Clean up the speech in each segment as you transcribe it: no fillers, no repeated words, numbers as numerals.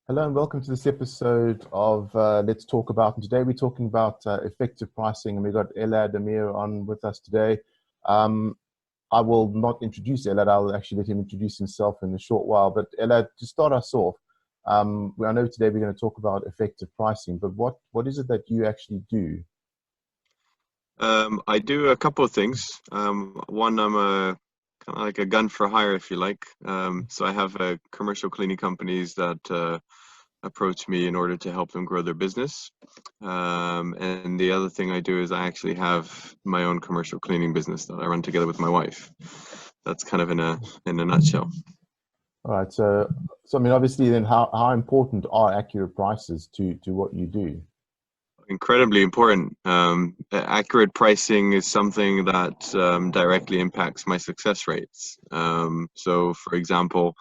Hello and welcome to this episode of Let's Talk About. And today we're talking about effective pricing, and we've got Elad Amir on with us today. Um, I will not introduce Elad. I'll actually let him introduce himself in a short while. But Elad, to start us off, I know today we're going to talk about effective pricing, but what is it that you actually do? I do a couple of things. One, I'm a kind of like a gun for hire, if you like. So I have commercial cleaning companies that approach me in order to help them grow their business. And the other thing I do is I actually have my own commercial cleaning business that I run together with my wife. That's kind of in a nutshell. All right, so I mean, obviously, then how important are accurate prices to what you do? Incredibly important. Accurate pricing is something that directly impacts my success rates. So, for example,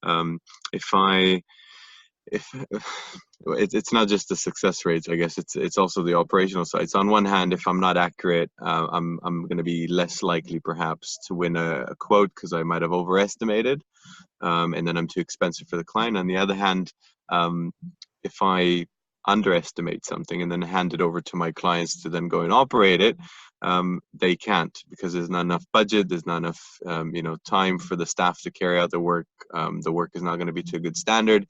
um, if I if it's not just the success rates, I guess it's also the operational side. So on one hand, if I'm not accurate, I'm going to be less likely perhaps to win a quote because I might have overestimated, and then I'm too expensive for the client. On the other hand, um, if I underestimate something and then hand it over to my clients to then go and operate it, they can't because there's not enough budget, there's not enough time for the staff to carry out the work. The work is not going to be to a good standard,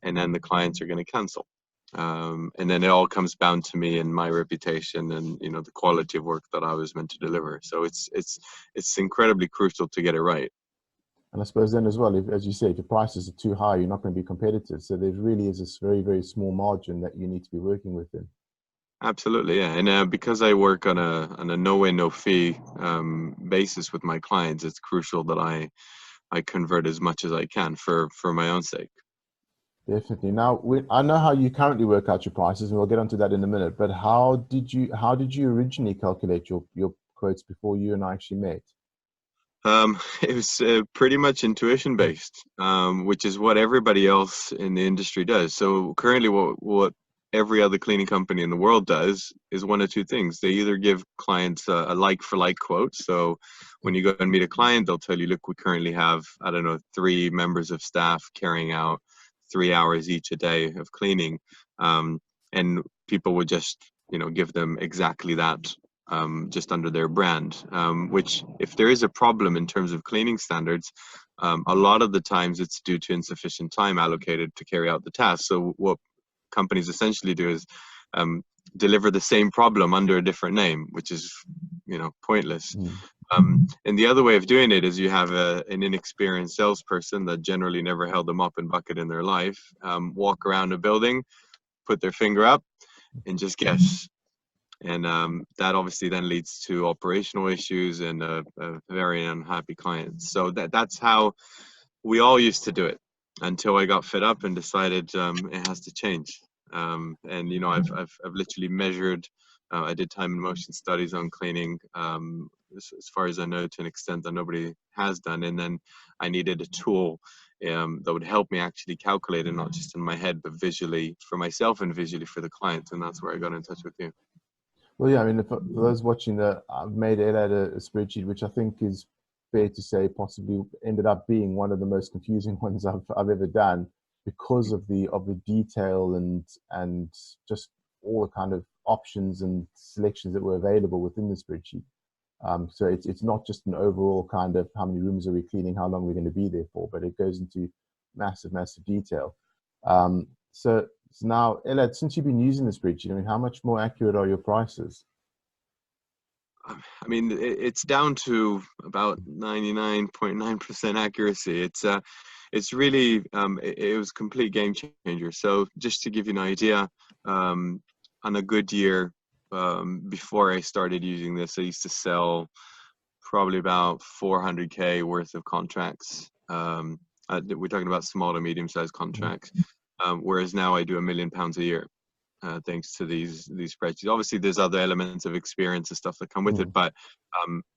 and then the clients are going to cancel. And then it all comes down to me and my reputation and the quality of work that I was meant to deliver. So it's incredibly crucial to get it right. And I suppose then as well, if, as you say, if the prices are too high, you're not going to be competitive. So there really is this very, very small margin that you need to be working within. Absolutely, yeah. And because I work on a no win no fee basis with my clients, it's crucial that I convert as much as I can for my own sake. Definitely. Now, I know how you currently work out your prices, and we'll get onto that in a minute. But how did you originally calculate your quotes before you and I actually met? It was pretty much intuition based, which is what everybody else in the industry does. So currently, what every other cleaning company in the world does is one of two things. They either give clients a like for like quote. So when you go and meet a client, they'll tell you, look, we currently have, I don't know, 3 members of staff carrying out 3 hours each a day of cleaning. Um, and people would just, give them exactly that, just under their brand, which if there is a problem in terms of cleaning standards, a lot of the times it's due to insufficient time allocated to carry out the task. So what companies essentially do is um, deliver the same problem under a different name, which is, pointless. Mm. And the other way of doing it is you have an inexperienced salesperson that generally never held a mop and bucket in their life, walk around a building, put their finger up, and just guess. And that obviously then leads to operational issues and a very unhappy client. So that's how we all used to do it until I got fed up and decided it has to change. And I've literally measured. I did time and motion studies on cleaning, as far as I know, to an extent that nobody has done. And then I needed a tool that would help me actually calculate it, not just in my head, but visually for myself and visually for the client. And that's where I got in touch with you. Well, yeah, I mean, for those watching, I've made it at a spreadsheet, which I think is fair to say possibly ended up being one of the most confusing ones I've ever done because of the detail and just all the kind of options and selections that were available within the spreadsheet. So it's not just an overall kind of how many rooms are we cleaning, how long we're going to be there for, but it goes into massive, massive detail. So now, Elad, since you've been using the spreadsheet, I mean, how much more accurate are your prices? I mean, it's down to about 99.9% accuracy. It's really, it was a complete game changer. So just to give you an idea, um, on a good year, before I started using this, I used to sell probably about 400K worth of contracts. We're talking about small to medium sized Mhm. contracts, whereas now I do £1 million a year, thanks to these spreadsheets. Obviously, there's other elements of experience and stuff that come with it, Mm. but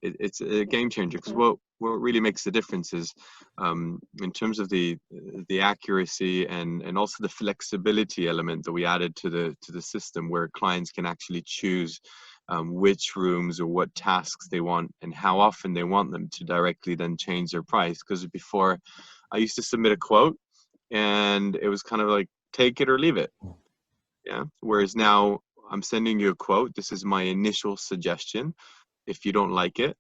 it's a game changer because what really makes the difference is, in terms of the accuracy and also the flexibility element that we added to the system, where clients can actually choose which rooms or what tasks they want and how often they want them to directly then change their price. Because before, I used to submit a quote and it was kind of like take it or leave it. Yeah. Whereas now I'm sending you a quote. This is my initial suggestion. If you don't like it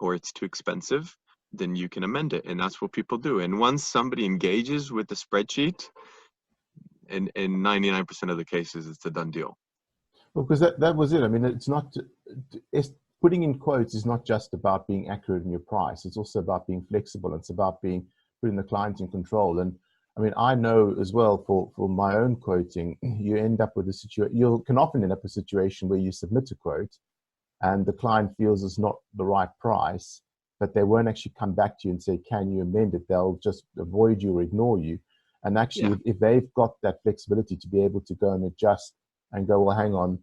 or it's too expensive, then you can amend it. And that's what people do. And once somebody engages with the spreadsheet, in 99% of the cases, it's a done deal. Well, because that was it. I mean, putting in quotes is not just about being accurate in your price. It's also about being flexible. It's about putting the client in control. And I mean, I know as well for my own quoting, you end up with a situation, you can often end up with a situation where you submit a quote and the client feels it's not the right price, but they won't actually come back to you and say, can you amend it? They'll just avoid you or ignore you. And actually, if they've got that flexibility to be able to go and adjust and go, well, hang on,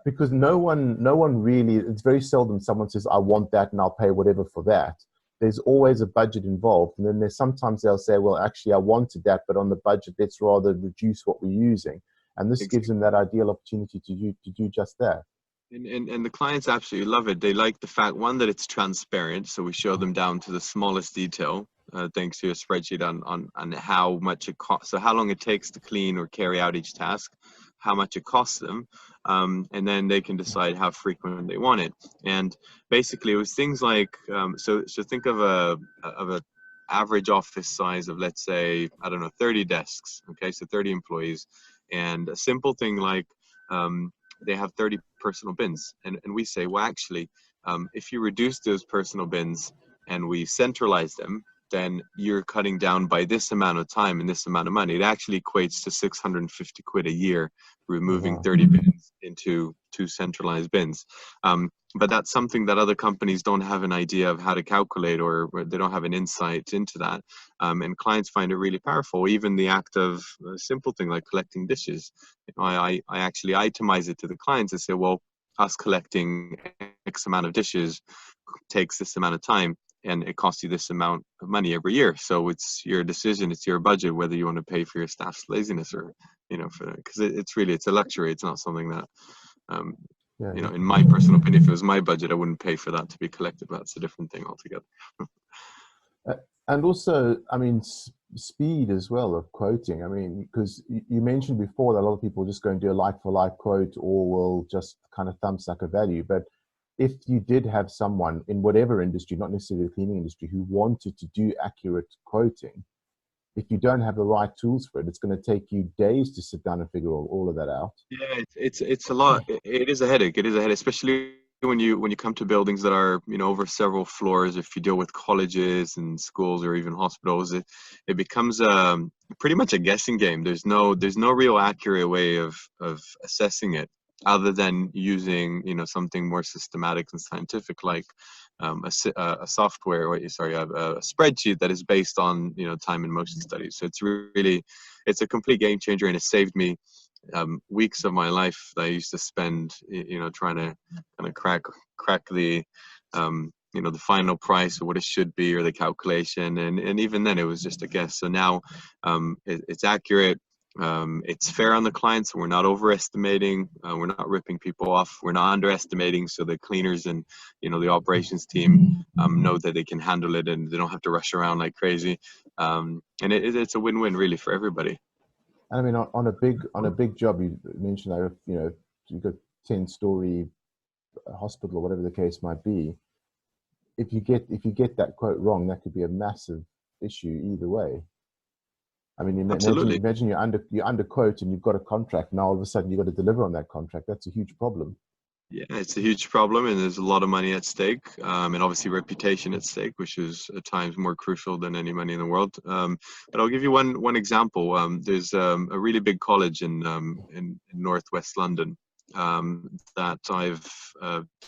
because no one really, it's very seldom someone says, I want that and I'll pay whatever for that. There's always a budget involved. And then there's sometimes they'll say, well, actually, I wanted that, but on the budget, let's rather reduce what we're using. And this gives them that ideal opportunity to do just that. And the clients absolutely love it. They like the fact, one, that it's transparent. So we show them down to the smallest detail, thanks to a spreadsheet on how much it costs. So how long it takes to clean or carry out each task, how much it costs them. And then they can decide how frequent they want it. And basically it was things like, so think of a average office size of, let's say, I don't know, 30 desks. Okay. So 30 employees, and a simple thing like, they have 30 personal bins. And we say, well, actually, if you reduce those personal bins and we centralize them, then you're cutting down by this amount of time and this amount of money. It actually equates to 650 quid a year, removing 30 bins into 2 centralized bins. But that's something that other companies don't have an idea of how to calculate, or they don't have an insight into that. And clients find it really powerful. Even the act of a simple thing like collecting dishes. I actually itemize it to the clients and say, well, us collecting X amount of dishes takes this amount of time, and it costs you this amount of money every year. So it's your decision, it's your budget, whether you want to pay for your staff's laziness or, because it's a luxury. It's not something that, in my personal opinion, if it was my budget, I wouldn't pay for that to be collected. That's a different thing altogether. And also, I mean, speed as well of quoting. I mean, because you mentioned before that a lot of people just go and do a like-for-like quote, or will just kind of thumbsuck a value. But if you did have someone in whatever industry, not necessarily the cleaning industry, who wanted to do accurate quoting, if you don't have the right tools for it, it's going to take you days to sit down and figure all of that out. Yeah, it's a lot. It is a headache. It is a headache, especially when you come to buildings that are, over several floors. If you deal with colleges and schools or even hospitals, it becomes pretty much a guessing game. There's no real accurate way of assessing it, other than using something more systematic and scientific, like a software, or a spreadsheet that is based on time and motion studies. So it's a complete game changer, and it saved me weeks of my life that I used to spend trying to kind of crack the the final price, or what it should be, or the calculation, and even then it was just a guess. So now it's accurate. It's fair on the clients, so we're not overestimating, we're not ripping people off, we're not underestimating, so the cleaners and the operations team know that they can handle it and they don't have to rush around like crazy, and it's a win-win really for everybody. I mean, on a big job, you mentioned that you've got 10-story hospital or whatever the case might be. If you get that quote wrong, that could be a massive issue either way. I mean, imagine you're under quote and you've got a contract. Now all of a sudden you've got to deliver on that contract. That's a huge problem. Yeah, it's a huge problem, and there's a lot of money at stake, and obviously reputation at stake, which is at times more crucial than any money in the world. But I'll give you one example. There's a really big college in northwest London that I've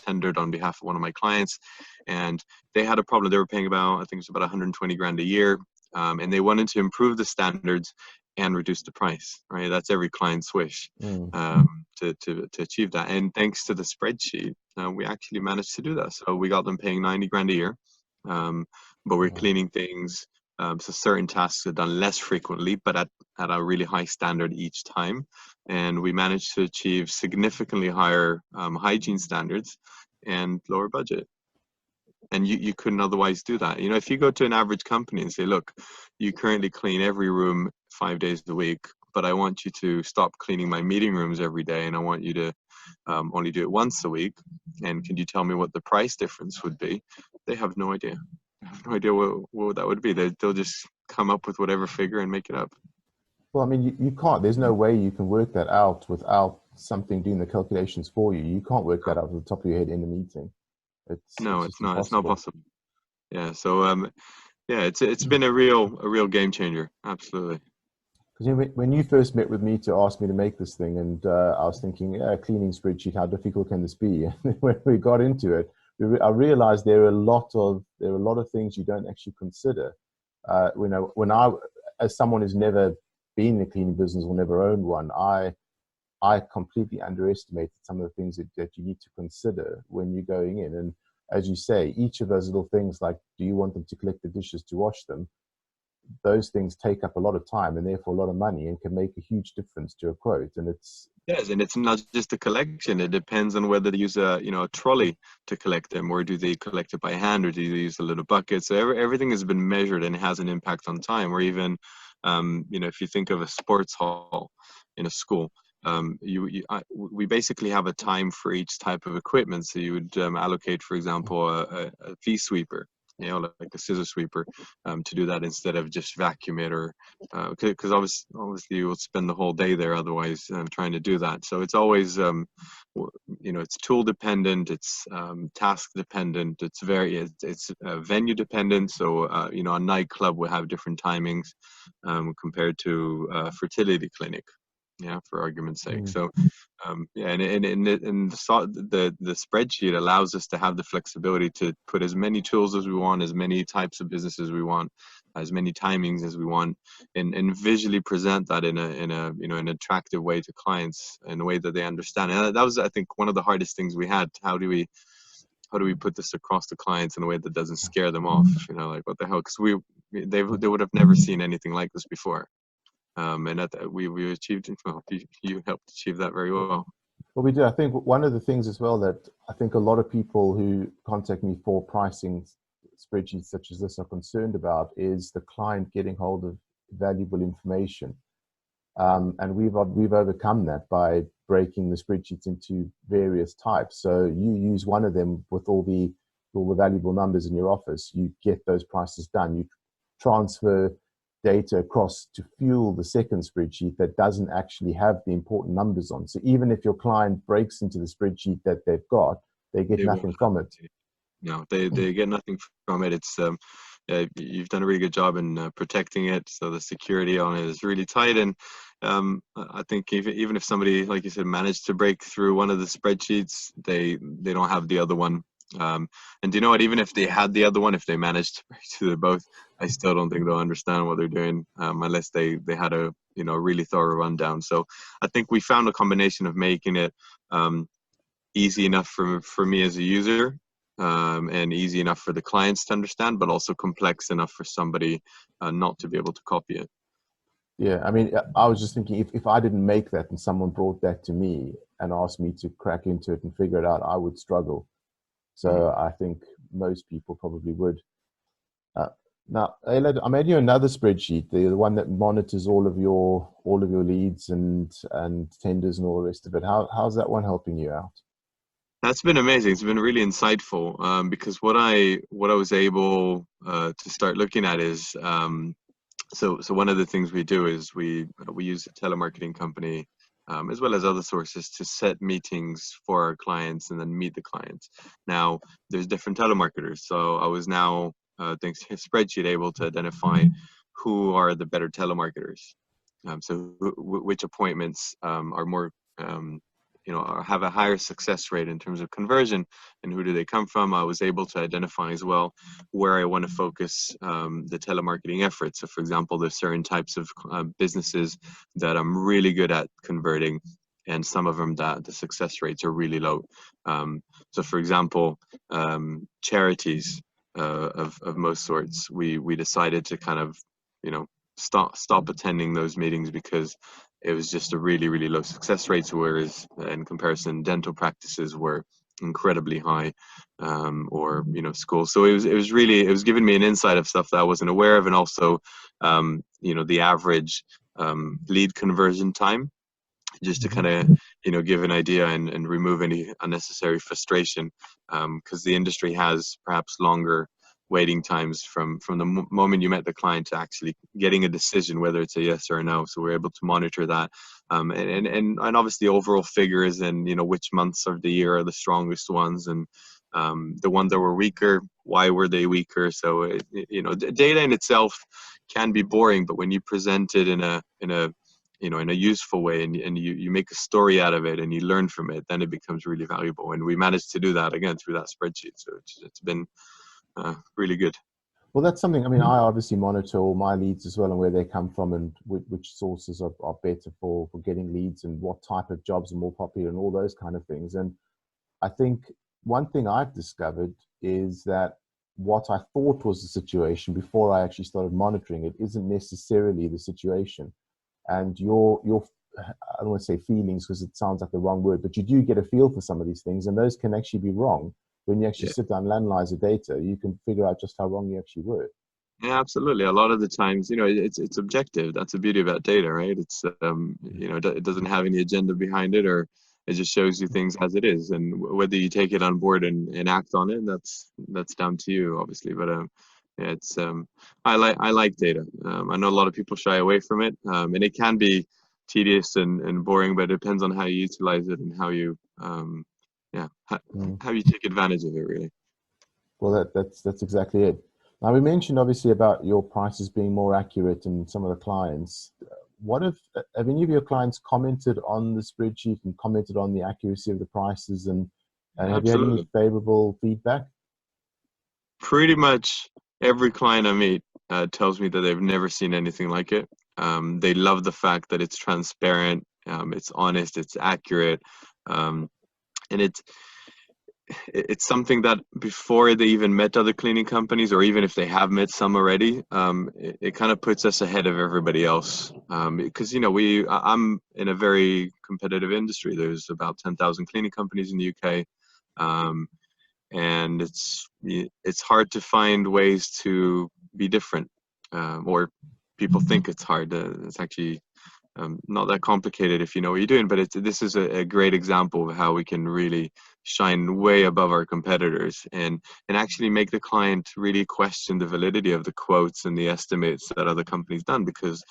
tendered on behalf of one of my clients, and they had a problem. They were paying about, I think it's about 120 grand a year, and they wanted to improve the standards and reduce the price, right? That's every client's wish, to achieve that. And thanks to the spreadsheet, we actually managed to do that. So we got them paying 90 grand a year, but we're cleaning things. So certain tasks are done less frequently, but at a really high standard each time. And we managed to achieve significantly higher hygiene standards and lower budget. And you couldn't otherwise do that. If you go to an average company and say, look, you currently clean every room 5 days a week, but I want you to stop cleaning my meeting rooms every day, and I want you to only do it once a week. And can you tell me what the price difference would be? They have no idea. I have no idea what that would be. They'll just come up with whatever figure and make it up. Well, I mean, you can't. There's no way you can work that out without something doing the calculations for you. You can't work that out at the top of your head in a meeting. No, It's it's just not. It's not impossible. possible. Yeah. So yeah, it's been a real game changer. Absolutely. Because when you first met with me to ask me to make this thing, and I was thinking, yeah, cleaning spreadsheet, how difficult can this be? And when we got into it, I realized there are a lot of things you don't actually consider. When I, as someone who's never been in the cleaning business or never owned one, I completely underestimated some of the things that you need to consider when you're going in. And as you say, each of those little things, like, do you want them to collect the dishes to wash them? Those things take up a lot of time and therefore a lot of money and can make a huge difference to a quote. And it's Yes, and it's not just a collection. It depends on whether they use a trolley to collect them, or do they collect it by hand, or do they use a little bucket. So everything has been measured and has an impact on time. Or even, if you think of a sports hall in a school, we basically have a time for each type of equipment. So you would allocate, for example, a V sweeper, like a scissor sweeper, to do that instead of just vacuum it, or because obviously you will spend the whole day there otherwise trying to do that. So it's always it's tool dependent, it's task dependent, it's venue dependent. So a nightclub will have different timings compared to a fertility clinic, yeah, for argument's sake. So yeah, and the spreadsheet allows us to have the flexibility to put as many tools as we want, as many types of businesses we want, as many timings as we want, and visually present that in an attractive way to clients, in a way that they understand. And that was, I think, one of the hardest things we had. How do we put this across to clients in a way that doesn't scare them off? Like, what the hell? Because they would have never seen anything like this before. And we achieved. Well, you helped achieve that very well. Well, we do. I think one of the things as well that I think a lot of people who contact me for pricing spreadsheets such as this are concerned about is the client getting hold of valuable information. And we've overcome that by breaking the spreadsheets into various types. So you use one of them with all the valuable numbers in your office. You get those prices done. You transfer data across to fuel the second spreadsheet that doesn't actually have the important numbers on. So even if your client breaks into the spreadsheet that they've got, they get They won't nothing from it. No, they get nothing from it. It's you've done a really good job in protecting it, so the security on it is really tight. And I think even if somebody, like you said, managed to break through one of the spreadsheets, they don't have the other one. And do you know what? Even if they had the other one, if they managed to break through both, I still don't think they'll understand what they're doing unless they had a really thorough rundown. So I think we found a combination of making it easy enough for me as a user, and easy enough for the clients to understand, but also complex enough for somebody not to be able to copy it. Yeah, I mean, I was just thinking if I didn't make that and someone brought that to me and asked me to crack into it and figure it out, I would struggle. So I think most people probably would. Uh, Now, Ayla, I made you another spreadsheet, the one that monitors all of your leads and tenders and all the rest of it. How's that one helping you out? That's been amazing. It's been really insightful, because what I was able to start looking at is so one of the things we do is we use a telemarketing company, as well as other sources, to set meetings for our clients and then meet the clients. Now, there's different telemarketers, so I was now, thanks to his spreadsheet, able to identify who are the better telemarketers. So which appointments are more have a higher success rate in terms of conversion, and who do they come from. I was able to identify as well where I want to focus the telemarketing efforts. So for example, there's certain types of businesses that I'm really good at converting, and some of them that the success rates are really low. So for example, charities of most sorts, we decided to kind of stop attending those meetings because it was just a really low success rates, whereas in comparison dental practices were incredibly high, or schools. So it was giving me an insight of stuff that I wasn't aware of, and also the average lead conversion time, just to kind of give an idea and remove any unnecessary frustration, because the industry has perhaps longer waiting times from the moment you met the client to actually getting a decision whether it's a yes or a no. So we're able to monitor that, and obviously overall figures, and which months of the year are the strongest ones, and the ones that were weaker, why were they weaker. So data in itself can be boring, but when you present it in a useful way, and you make a story out of it and you learn from it, then it becomes really valuable. And we managed to do that again through that spreadsheet. So it's been really good. Well, that's something. I mean, I obviously monitor all my leads as well, and where they come from, and which sources are better for getting leads, and what type of jobs are more popular, and all those kind of things. And I think one thing I've discovered is that what I thought was the situation before I actually started monitoring it isn't necessarily the situation. And your I don't want to say feelings, because it sounds like the wrong word, but you do get a feel for some of these things, and those can actually be wrong. When you actually sit down and analyze the data, you can figure out just how wrong you actually were. Yeah, absolutely. A lot of the times, it's objective. That's the beauty about data, right? It's it doesn't have any agenda behind it, or it just shows you things as it is. And whether you take it on board and act on it, that's down to you, obviously. But yeah, it's I like data. I know a lot of people shy away from it, and it can be tedious and boring, but it depends on how you utilize it and how you how you take advantage of it, really. Well, that's exactly it. Now, we mentioned obviously about your prices being more accurate and some of the clients. What have any of your clients commented on the spreadsheet and commented on the accuracy of the prices, and have you had any Absolutely. favorable feedback? Pretty much every client I meet tells me that they've never seen anything like it. They love the fact that it's transparent, it's honest, it's accurate, and it's something that before they even met other cleaning companies, or even if they have met some already, it kind of puts us ahead of everybody else. Because I'm in a very competitive industry. There's about 10,000 cleaning companies in the UK. And it's hard to find ways to be different, or people think it's hard. It's actually not that complicated if you know what you're doing. But this is a great example of how we can really shine way above our competitors, and actually make the client really question the validity of the quotes and the estimates that other companies done, because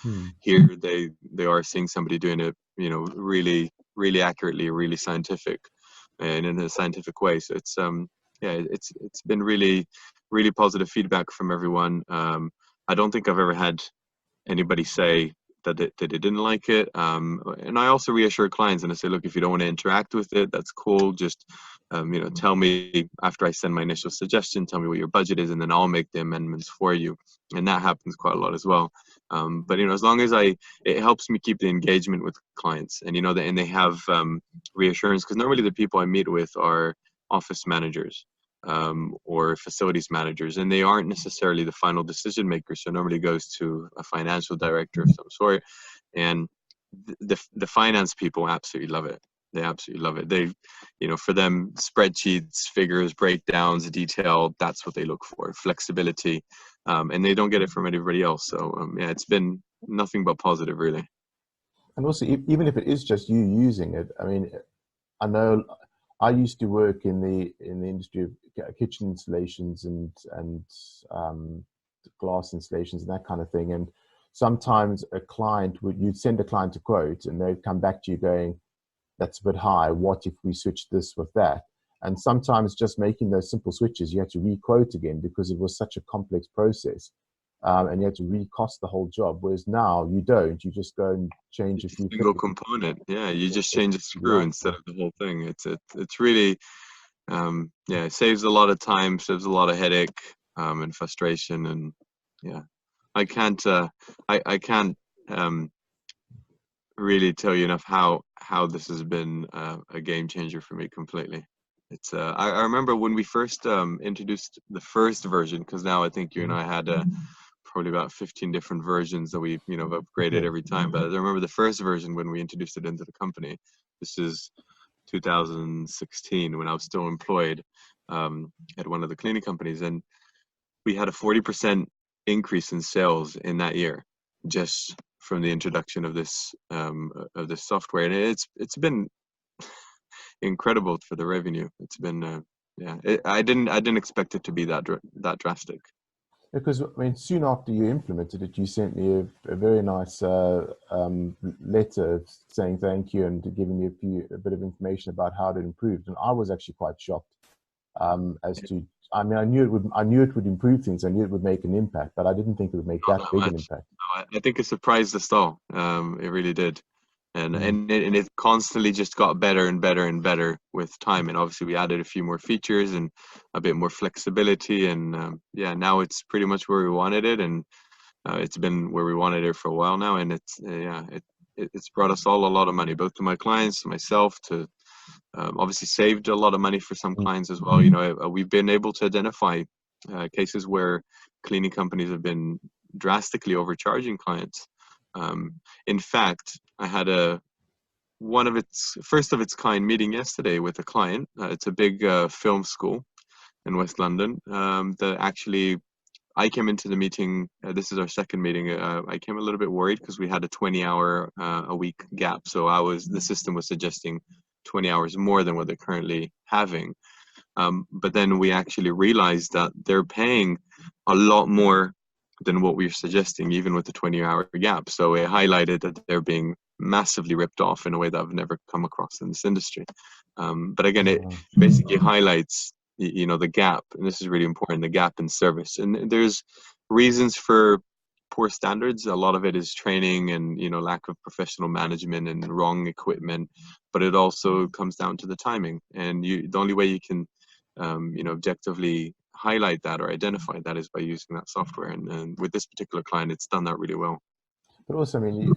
here they are seeing somebody doing it really really accurately, really scientific, and in a scientific way. So it's been really really positive feedback from everyone. I don't think I've ever had anybody say that they didn't like it. And I also reassure clients, and I say, look, if you don't want to interact with it, that's cool. Just tell me after I send my initial suggestion, tell me what your budget is, and then I'll make the amendments for you. And that happens quite a lot as well. But as long as it helps me keep the engagement with clients, and and they have reassurance, because normally the people I meet with are office managers, or facilities managers, and they aren't necessarily the final decision makers. So it normally goes to a financial director of some sort, and the finance people absolutely love it. They absolutely love it. For them, spreadsheets, figures, breakdowns, detail, that's what they look for, flexibility, and they don't get it from anybody else. So yeah, it's been nothing but positive, really. And also, even if it is just you using it, I mean, I know I used to work in the industry of kitchen installations and glass installations and that kind of thing. And sometimes you'd send a client a quote, and they'd come back to you going, "That's a bit high. What if we switch this with that?" And sometimes just making those simple switches, you had to re-quote again because it was such a complex process. And you had to recost the whole job. Whereas now you don't. You just go and change a It's a few single things. component. Yeah, you just change a screw Exactly. instead of the whole thing. It's really yeah, it saves a lot of time, saves a lot of headache, and frustration, and yeah, I can't I can't um, really tell you enough how this has been a game changer for me completely. It's I remember when we first introduced the first version, because now I think you and I had probably about 15 different versions that we have upgraded Yeah. every time. But I remember the first version when we introduced it into the company. This is 2016, when I was still employed at one of the cleaning companies, and we had a 40% increase in sales in that year, just from the introduction of this software, and it's been incredible for the revenue. It's been yeah. I didn't expect it to be that drastic. Because I mean, soon after you implemented it, you sent me a very nice letter saying thank you and giving me a bit of information about how it improved, and I was actually quite shocked as to. I mean, I knew it would improve things. I knew it would make an impact, but I didn't think it would make Not that that big an much. impact. No, I think it surprised us all. It really did. And it constantly just got better and better and better with time. And obviously we added a few more features and a bit more flexibility. And yeah, now it's pretty much where we wanted it. And it's been where we wanted it for a while now. And it's yeah, it's brought us all a lot of money, both to my clients, to myself, to obviously saved a lot of money for some clients as well. You know, we've been able to identify cases where cleaning companies have been drastically overcharging clients. In fact, I had one of its first of its kind meeting yesterday with a client. It's a big film school in West London. That actually I came into the meeting. This is our second meeting. I came a little bit worried because we had a 20-hour a week gap. So the system was suggesting 20 hours more than what they're currently having. But then we actually realized that they're paying a lot more than what we're suggesting, even with the 20-hour gap. So it highlighted that they're being massively ripped off in a way that I've never come across in this industry. But again, it basically highlights, you know, the gap, and this is really important, the gap in service. And there's reasons for poor standards. A lot of it is training and, you know, lack of professional management and wrong equipment, but it also comes down to the timing. And the only way you can you know, objectively highlight that or identify that is by using that software. And with this particular client, it's done that really well. But also, I mean,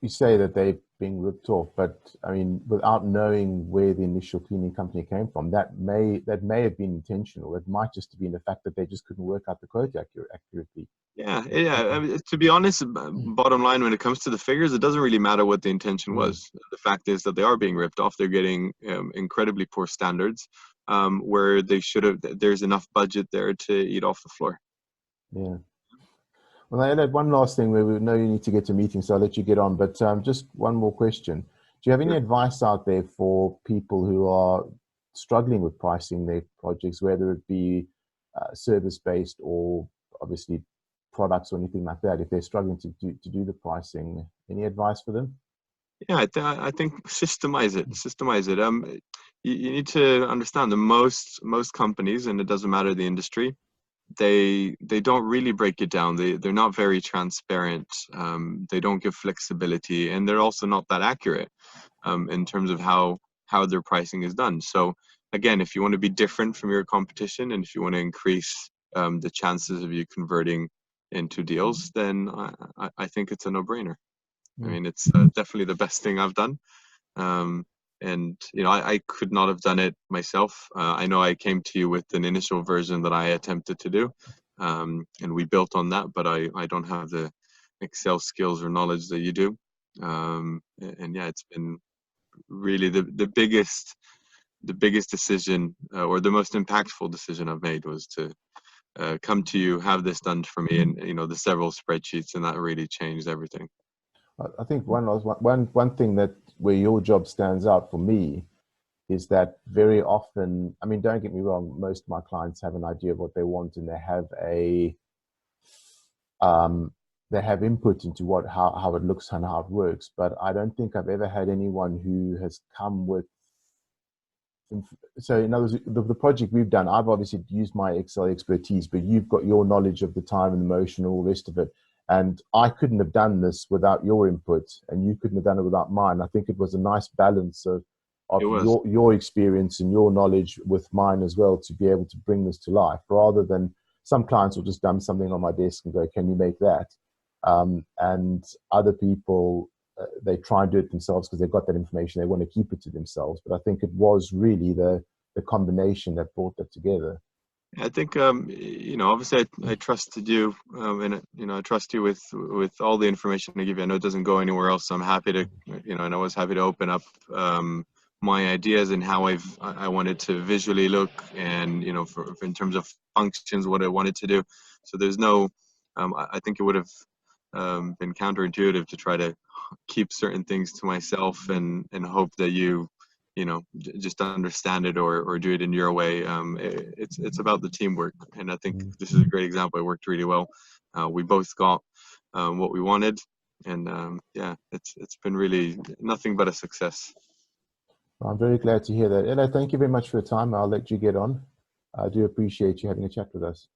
you say that they're being ripped off, but I mean, without knowing where the initial cleaning company came from, that may have been intentional. It might just have been the fact that they just couldn't work out the quote accurately. Yeah. I mean, to be honest, bottom line, when it comes to the figures, it doesn't really matter what the intention was. The fact is that they are being ripped off. They're getting incredibly poor standards, where they should have. There's enough budget there to eat off the floor. Yeah. Well, I had one last thing where we know you need to get to meetings, so I'll let you get on. But just one more question. Do you have any advice out there for people who are struggling with pricing their projects, whether it be service-based or obviously products or anything like that? If they're struggling to do the pricing, any advice for them? Yeah, I think systemize it. Systemize it. You need to understand that most companies, and it doesn't matter the industry, they don't really break it down. They're not very transparent. They don't give flexibility, and they're also not that accurate in terms of how their pricing is done. So again, if you want to be different from your competition, and if you want to increase the chances of you converting into deals, then I think it's a no-brainer. I mean, it's definitely the best thing I've done. And, you know, I could not have done it myself. I know I came to you with an initial version that I attempted to do, and we built on that, but I don't have the Excel skills or knowledge that you do. And yeah, it's been really the biggest decision, or the most impactful decision I've made, was to come to you, have this done for me, and, you know, the several spreadsheets, and that really changed everything. I think one thing that where your job stands out for me is that very often, I mean, don't get me wrong, most of my clients have an idea of what they want, and they have input into how it looks and how it works. But I don't think I've ever had anyone who has come with. So in other words, the project we've done, I've obviously used my Excel expertise, but you've got your knowledge of the time and the motion and all the rest of it. And I couldn't have done this without your input, and you couldn't have done it without mine. I think it was a nice balance of your experience and your knowledge with mine as well, to be able to bring this to life, rather than some clients will just dump something on my desk and go, can you make that? And other people, they try and do it themselves because they've got that information. They want to keep it to themselves. But I think it was really the combination that brought that together. I think, you know, obviously I trusted you, and, you know, I trust you with all the information I give you. I know it doesn't go anywhere else, so I'm happy to, you know, and I was happy to open up my ideas and how I wanted to visually look, and, you know, for in terms of functions, what I wanted to do. So there's no, I think it would have been counterintuitive to try to keep certain things to myself and hope that you know, just understand it or do it in your way. It's about the teamwork, and I think this is a great example. It worked really well. We both got what we wanted, and yeah, it's been really nothing but a success. I'm very glad to hear that. Ella, thank you very much for your time. I'll let you get on. I do appreciate you having a chat with us.